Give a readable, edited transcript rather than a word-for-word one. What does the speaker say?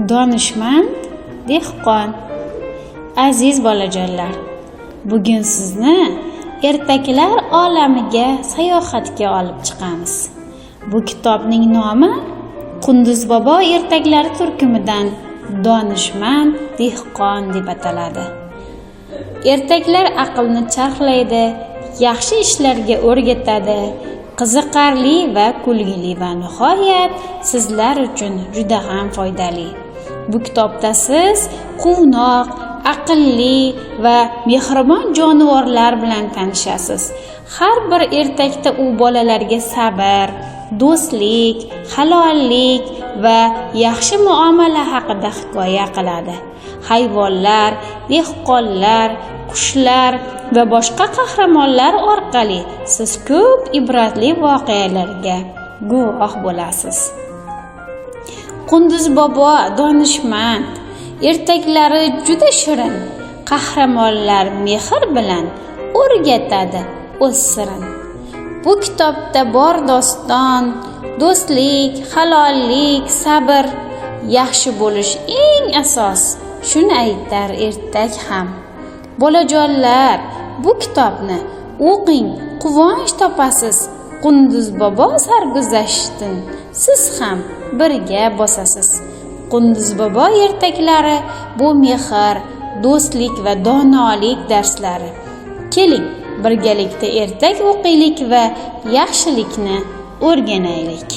donishmand dehqon. Aziz bolajonlar, bugun sizni ertaklar olamiga sayohatga olib chiqamiz. Bu kitobning nomi Qunduz bobo ertaklari turkumidan donishmand dehqon deb ataladi. Ertaklar aqlni charxlaydi, yaxshi ishlarga o'rgatadi, qiziqarli va kulgili va nihoyat sizlar uchun juda ham foydali. Bu kitobda siz quvnoq, aqlli va mehribon jonivorlar bilan tanishasiz. Har bir ertakda u bolalarga sabr, do'stlik, halollik va yaxshi muomala haqida hikoya qiladi. Hayvonlar, dehqonlar, qushlar va boshqa qahramonlar orqali siz ko'p ibratli voqealarga guvoh bo'lasiz. Qunduz bobo donishmand, ertaklari juda shirin, qahramonlar mehr bilan o'rgatadi o'z sirin. Bu kitobda bor doston, do'stlik, halollik, sabr, yaxshi bo'lish eng asos. Shuni aytar ertak ham. Bolajonlar, bu kitobni o'qing, quvonch topasiz. Qunduz bobo sarguzashtin siz ham birga bosasiz. Qunduz bobo ertaklari bu mehr, do'stlik va donolik darslari. Keling, birgalikda ertak o'qiylik va yaxshilikni o'rganaylik.